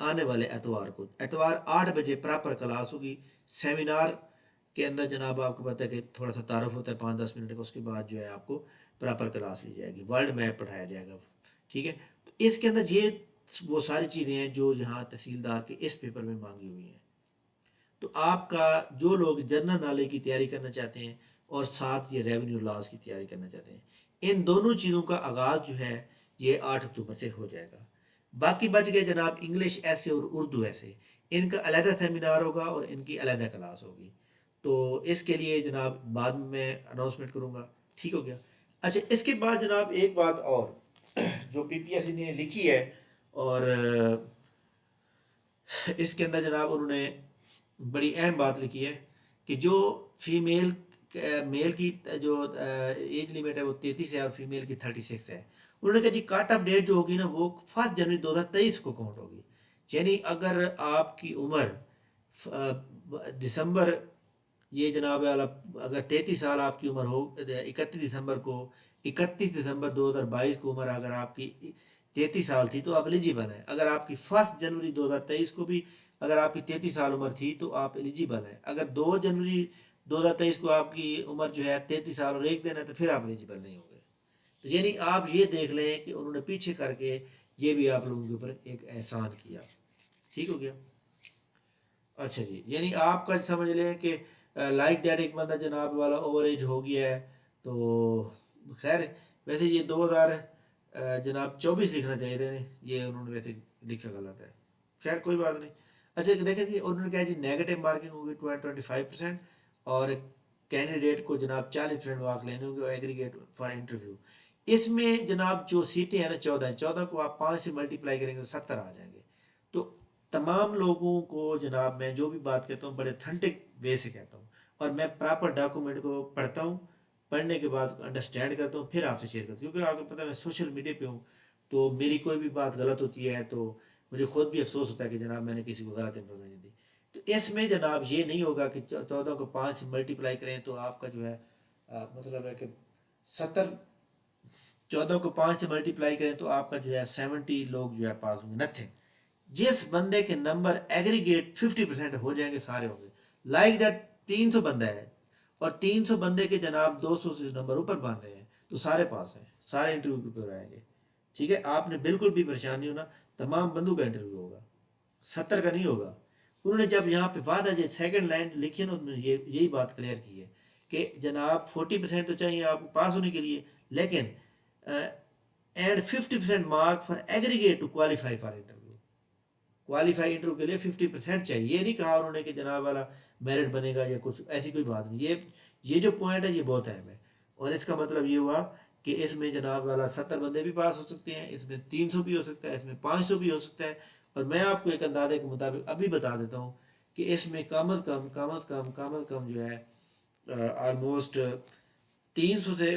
آنے والے اتوار کو، اتوار 8 بجے پراپر کلاس ہوگی۔ سیمینار کے اندر جناب آپ کو پتہ ہے کہ تھوڑا سا تعارف ہوتا ہے 5-10 منٹ کا، اس کے بعد جو ہے آپ کو پراپر کلاس لی جائے گی، ورلڈ میپ پڑھایا جائے گا، ٹھیک ہے۔ تو اس کے اندر یہ وہ ساری چیزیں ہیں جو جہاں تحصیلدار کے اس پیپر میں مانگی ہوئی ہیں۔ تو آپ کا جو لوگ جنرل نالج کی تیاری کرنا چاہتے ہیں اور ساتھ یہ ریونیو لاز کی تیاری کرنا چاہتے ہیں، ان دونوں چیزوں کا آغاز جو ہے یہ 8 اکتوبر سے ہو جائے گا۔ باقی بچ گئے جناب انگلش ایسے اور اردو ایسے، ان کا علیحدہ سیمینار ہوگا اور ان کی علیحدہ کلاس ہوگی۔ تو اس کے لیے جناب بعد میں اناؤنسمنٹ کروں گا، ٹھیک ہو گیا۔ اچھا، اس کے بعد جناب ایک بات اور جو پی پی ایس سی نے لکھی ہے، اور اس کے اندر جناب انہوں نے بڑی اہم بات لکھی ہے کہ جو فیمیل میل کی جو ایج لیمٹ ہے وہ 33 ہے اور فیمیل کی 36 ہے۔ انہوں نے کہا جی کٹ آف ڈیٹ جو ہوگی نا وہ 1 جنوری 2023 کو کاؤنٹ ہوگی، یعنی اگر آپ کی عمر دسمبر یہ جناب والا اگر 33 سال آپ کی عمر ہو 31 دسمبر کو، 31 دسمبر 2022 کو عمر اگر آپ کی 33 سال تھی تو آپ ایلیجیبل ہیں۔ اگر آپ کی 1 جنوری 2023 کو بھی اگر آپ کی 33 سال عمر تھی تو آپ ایلیجیبل ہیں۔ اگر 2 جنوری 2023 کو آپ کی عمر جو ہے 33 سال اور 1 دن ہے تو پھر آپ ایلیجیبل نہیں ہوں گے۔ تو یعنی آپ یہ دیکھ لیں کہ انہوں نے پیچھے کر کے یہ بھی آپ لوگوں کے اوپر ایک احسان کیا، ٹھیک ہو گیا۔ اچھا جی، یعنی آپ کا سمجھ لیں کہ لائک دیٹ ایک بندہ جناب والا اوور ایج ہو گیا ہے تو خیر ویسے یہ 2024 لکھنا چاہیے تھے، یہ انہوں نے ویسے لکھا غلط ہے، خیر کوئی بات نہیں۔ اچھا دیکھیں جی، انہوں نے کہا جی نیگیٹو مارکنگ ہوگی 25% اور کینڈیڈیٹ کو جناب 40% مارک لینے ہوں گے ایگریگیٹ فار انٹرویو۔ اس میں جناب جو سیٹیں ہیں نا 14 ہیں، 14 کو آپ 5 سے ملٹیپلائی کریں گے تو 70 آ جائیں گے۔ تو تمام لوگوں کو جناب میں جو بھی بات کہتا ہوں بڑے تھنٹک وے سے کہتا ہوں، اور میں پراپر ڈاکومنٹ کو پڑھتا ہوں، پڑھنے کے بعد انڈرسٹینڈ کرتا ہوں، پھر آپ سے شیئر کرتا ہوں، کیونکہ آپ کو پتہ ہے میں سوشل میڈیا پہ ہوں تو میری کوئی بھی بات غلط ہوتی ہے تو مجھے خود بھی افسوس ہوتا ہے کہ جناب میں نے کسی کو غلط انفارمیشن دی۔ تو اس میں جناب یہ نہیں ہوگا کہ 14 کو 5 سے ملٹیپلائی کریں تو آپ کا جو ہے مطلب ہے کہ 70، 14 کو 5 سے ملٹیپلائی کریں تو آپ کا جو ہے 70 لوگ جو ہے پاس ہوں گے، نتھنگ۔ جس بندے کے نمبر ایگریگیٹ 50% ہو جائیں گے سارے ہوں گے، لائک دیٹ 300 بندہ ہے اور 300 بندے کے جناب 200 سے نمبر اوپر بن رہے ہیں تو سارے پاس ہیں، سارے انٹرویو کے اوپر آئیں گے، ٹھیک ہے۔ آپ نے بالکل بھی پریشان نہیں ہونا، تمام بندوں کا انٹرویو ہوگا، 70 کا نہیں ہوگا۔ انہوں نے جب یہاں پہ وعدہ جو سیکنڈ لائن لکھی ہے نا، انہوں نے یہی بات کلیئر کی ہے کہ جناب 40% تو چاہیے آپ کو پاس ہونے کے لیے، لیکن and 50% mark for aggregate to qualify for interview. Qualify interview کے لیے 50% چاہیے، یہ نہیں کہا انہوں نے کہ جناب والا میرٹ بنے گا یا کچھ ایسی کوئی بات نہیں۔ یہ جو پوائنٹ ہے یہ بہت اہم ہے، اور اس کا مطلب یہ ہوا کہ اس میں جناب والا 70 بندے بھی پاس ہو سکتے ہیں، اس میں 300 بھی ہو سکتا ہے، اس میں 500 بھی ہو سکتا ہے، اور میں آپ کو ایک اندازے کے مطابق ابھی بتا دیتا ہوں کہ اس میں کم از کم جو ہے آلموسٹ 300 سے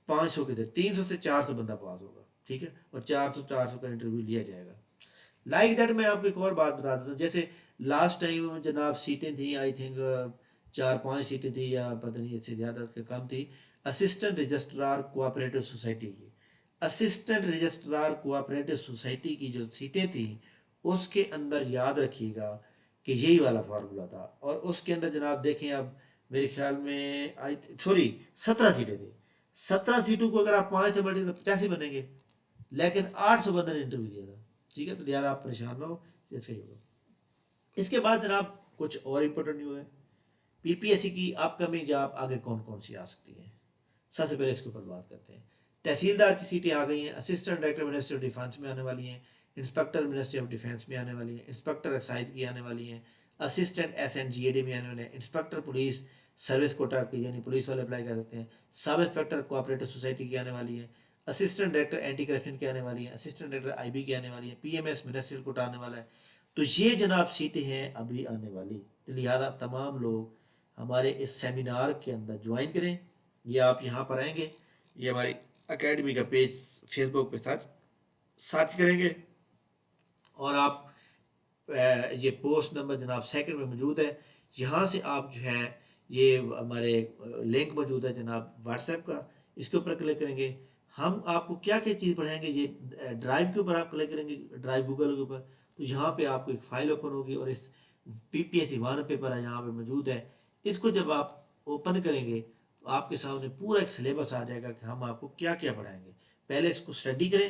500 کے در 300 سے 400 بندہ پاس ہوگا، ٹھیک ہے، اور 400 کا انٹرویو لیا جائے گا۔ لائک دیٹ میں آپ کو ایک اور بات بتا دیتا ہوں، جیسے لاسٹ ٹائم جناب سیٹیں تھیں آئی تھنک 4-5 سیٹیں تھیں یا پتہ نہیں اس سے زیادہ کم تھی، اسسٹنٹ رجسٹرار کوآپریٹو سوسائٹی کی، اسسٹنٹ رجسٹرار کوآپریٹو سوسائٹی کی جو سیٹیں تھیں اس کے اندر یاد رکھیے گا کہ یہی والا فارمولہ تھا، اور اس کے اندر جناب دیکھیں اب میرے خیال میں 17 سیٹیں تھیں، 17 سیٹوں کو اگر آپ 5 سے بڑھیں تو 85 بنیں گے، لیکن 800 بندے نے انٹرویو دیا تھا، ٹھیک ہے، تو لہٰذا آپ پریشان نہ ہو، یہ صحیح ہوگا۔ اس کے بعد جناب کچھ اور امپورٹنٹ نیوز ہے، پی پی ایس سی کی اپ کمنگ جاب آگے کون کون سی آ سکتی ہیں۔ سب سے پہلے اس کے اوپر بات کرتے ہیں۔ تحصیلدار کی سیٹیں آ گئی ہیں، assistant director ministry of defence میں آنے والی ہیں، انسپیکٹر منسٹری آف ڈیفینس میں آنے والی ہیں، انسپیکٹر ایکسائز کی آنے والی ہیں، اسسٹنٹ ایس این جی اے ڈی میں آنے والے ہیں، انسپیکٹر پولیس سروس کوٹا کی یعنی پولیس والے اپلائی کر سکتے ہیں، سب انسپیکٹر کوآپریٹو سوسائٹی کی آنے والی ہے، اسسٹنٹ ڈائریکٹر اینٹی کرپشن کی آنے والی ہے، اسسٹنٹ ڈائریکٹر آئی بی کی آنے والی ہے، P M S ministerial quota آنے والا ہے۔ تو یہ جناب سیٹیں ہیں ابھی آنے والی، تو لہٰذا تمام لوگ ہمارے اس سیمینار کے اندر جوائن کریں۔ یہ آپ یہاں پر آئیں گے، یہ ہماری اکیڈمی کا پیج فیس بک پہ سرچ کریں گے اور آپ یہ پوسٹ نمبر جناب سیکنڈ میں موجود ہے، یہاں سے آپ جو ہے یہ ہمارے لنک موجود ہے جناب واٹس ایپ کا، اس کے اوپر کلک کریں گے۔ ہم آپ کو کیا کیا چیز پڑھائیں گے، یہ ڈرائیو کے اوپر آپ کلک کریں گے، ڈرائیو گوگل کے اوپر تو یہاں پہ آپ کو ایک فائل اوپن ہوگی اور اس PPSC 1 پیپر یہاں پہ موجود ہے. اس کو جب آپ اوپن کریں گے تو آپ کے سامنے پورا ایک سلیبس آ جائے گا کہ ہم آپ کو کیا کیا پڑھائیں گے. پہلے اس کو اسٹڈی کریں.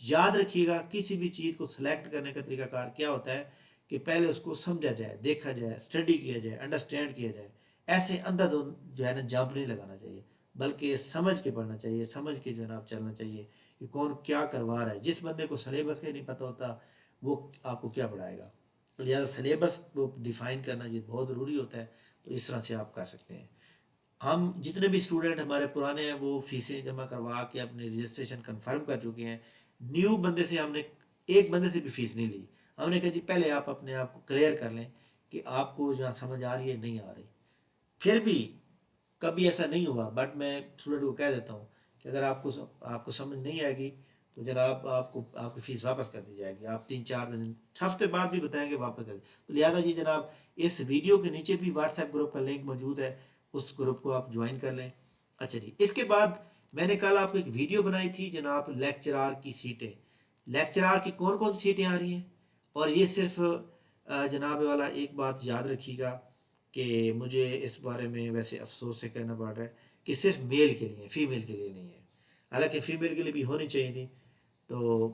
یاد رکھیے گا کسی بھی چیز کو سلیکٹ کرنے کا طریقہ کار کیا ہوتا ہے کہ پہلے اس کو سمجھا جائے, دیکھا جائے, اسٹڈی کیا جائے, انڈرسٹینڈ کیا جائے. ایسے اندھا دھند جو ہے نا جمپ نہیں لگانا چاہیے, بلکہ سمجھ کے پڑھنا چاہیے, سمجھ کے جو ہے نا آپ چلنا چاہیے کہ کون کیا کروا رہا ہے. جس بندے کو سلیبس کا نہیں پتہ ہوتا وہ آپ کو کیا پڑھائے گا. لہٰذا سلیبس کو ڈیفائن کرنا یہ بہت ضروری ہوتا ہے. تو اس طرح سے آپ کر سکتے ہیں. ہم جتنے بھی اسٹوڈنٹ ہمارے پرانے ہیں وہ فیسیں جمع کروا کے اپنے رجسٹریشن کنفرم کر چکے ہیں. نیو بندے سے ہم نے ایک بندے سے بھی فیس نہیں لی. ہم نے کہا جی پہلے آپ اپنے آپ کو کلیئر کر لیں کہ آپ کو جہاں سمجھ آ رہی ہے نہیں آ رہی. پھر بھی کبھی ایسا نہیں ہوا, بٹ میں اسٹوڈنٹ کو کہہ دیتا ہوں کہ اگر آپ کو سمجھ نہیں آئے گی تو جناب آپ کی فیس واپس کر دی جائے گی. آپ 3-4 ہفتے بعد بھی بتائیں گے واپس کر دی. تو لہٰذا جی جناب اس ویڈیو کے نیچے بھی واٹس ایپ گروپ کا لنک موجود ہے, اس گروپ کو آپ جوائن کر لیں. اچھا جی, اس کے بعد میں نے کل آپ کو ایک ویڈیو بنائی تھی جناب لیکچرار کی سیٹیں. لیکچرار کی کون کون سیٹیں آ رہی ہیں, اور یہ صرف جناب والا ایک بات یاد رکھیے گا کہ مجھے اس بارے میں ویسے افسوس سے کہنا پڑ رہا ہے کہ صرف میل کے لیے, فیمیل کے لیے نہیں ہے. حالانکہ فیمیل کے لیے بھی ہونی چاہیے تھی. تو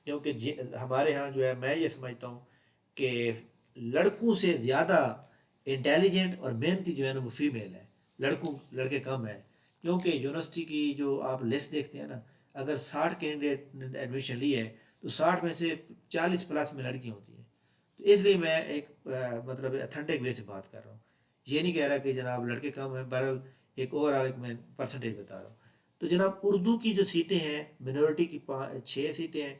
کیونکہ ہمارے ہاں جو ہے میں یہ سمجھتا ہوں کہ لڑکوں سے زیادہ انٹیلیجنٹ اور محنتی جو ہے نا وہ فیمیل ہے. لڑکے کم ہیں. کیونکہ یونیورسٹی کی جو آپ لسٹ دیکھتے ہیں نا, اگر 60 کینڈیڈیٹ نے ایڈمیشن لی ہے تو 60 میں سے 40+ میں لڑکیاں ہوتی ہیں. تو اس لیے میں ایک مطلب اتھینٹک وے سے بات کر رہا ہوں. یہ نہیں کہہ رہا کہ جناب لڑکے کم ہیں, بہرحال ایک اوور آل ایک میں پرسنٹیج بتا رہا ہوں. تو جناب اردو کی جو سیٹیں ہیں منورٹی کی 6 سیٹیں ہیں,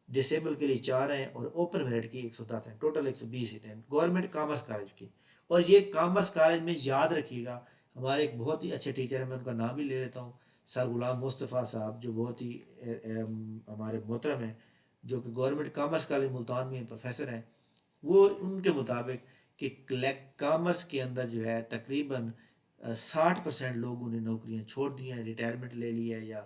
ڈسیبل کے لیے 4 ہیں, اور اوپن میرٹ کی 110 ہیں. ٹوٹل 120 سیٹیں ہیں گورنمنٹ کامرس کالج کی. اور یہ کامرس کالج میں یاد رکھیے گا ہمارے ایک بہت ہی اچھے ٹیچر ہیں, میں ان کا نام بھی لے لیتا ہوں, سر غلام مصطفیٰ صاحب, جو بہت ہی ہمارے محترم ہیں, جو کہ گورنمنٹ کامرس کالج ملتان میں پروفیسر ہیں. وہ ان کے مطابق کہ کامرس کے اندر جو ہے تقریباً 60% لوگوں نے نوکریاں چھوڑ دی ہیں, ریٹائرمنٹ لے لی ہے یا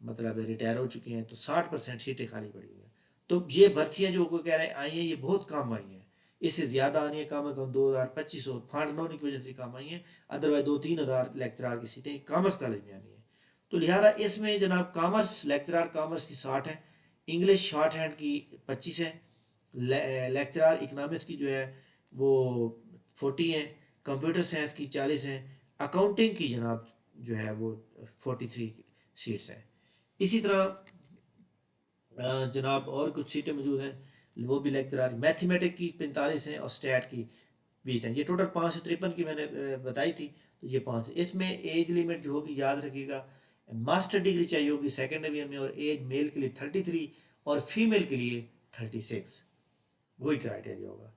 مطلب ریٹائر ہو چکے ہیں. تو 60% سیٹیں خالی پڑی ہوئی ہیں. تو یہ بھرتیاں جو کوئی کہہ رہے ہیں آئی ہیں, یہ بہت کام آئی ہیں. اس سے زیادہ آنی ہے, کم از کم 2200 فنڈ نہ ہونے کی وجہ سے کام آئی ہیں. ادروائز 2-3 ہزار لیکچرار کی سیٹیں کامرس کالج میں آنی ہیں. تو لہٰذا اس میں جناب کامرس لیکچرار کامرس کی 60 ہیں, انگلش شارٹ ہینڈ کی 25 ہیں, لیکچرار اکنامکس کی جو ہے وہ 40 ہیں, کمپیوٹر سائنس کی 40 ہیں, اکاؤنٹنگ کی جناب جو ہے وہ 43 سیٹس ہیں. اسی طرح جناب اور کچھ سیٹیں موجود ہیں, وہ بھی لیکچرار. میتھمیٹک کی 45 ہیں اور اسٹیٹ کی 20 ہیں. یہ ٹوٹل 553 کی میں نے بتائی تھی. تو یہ 5 اس میں ایج لیمٹ جو ہوگی یاد رکھیے گا, ماسٹر ڈگری چاہیے ہوگی سیکنڈ ڈویژن میں, اور ایج میل کے لیے 33 اور فیمیل کے لیے 36, وہی کرائٹیریا ہوگا.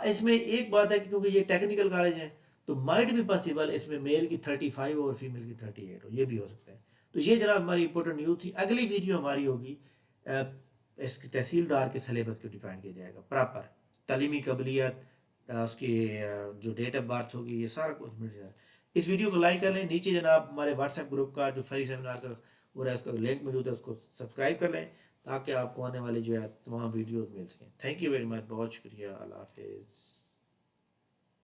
اس میں ایک بات ہے کہ کیونکہ یہ ٹیکنیکل کالج ہیں تو مائٹ بھی پاسبل اس میں میل کی 35 اور فیمیل کی 38 ہو, یہ بھی ہو سکتا ہے. تو یہ جناب ہماری امپورٹنٹ نیوز تھی. اگلی ویڈیو ہماری ہوگی اس کی تحصیلدار کے سلیبس کو ڈیفائن کیا جائے گا پراپر, تعلیمی قبلیت, اس کی جو ڈیٹ آف بارتھ ہوگی, یہ سارا کچھ مل جائے گا. اس ویڈیو کو لائک کر لیں. نیچے جناب ہمارے واٹس ایپ گروپ کا جو فری سیمینار کا ہو رہا ہے اس کا لنک موجود ہے, اس کو سبسکرائب کر لیں تاکہ آپ کو آنے والی جو ہے تمام ویڈیوز مل سکیں. تھینک یو ویری مچ, بہت شکریہ, اللہ حافظ.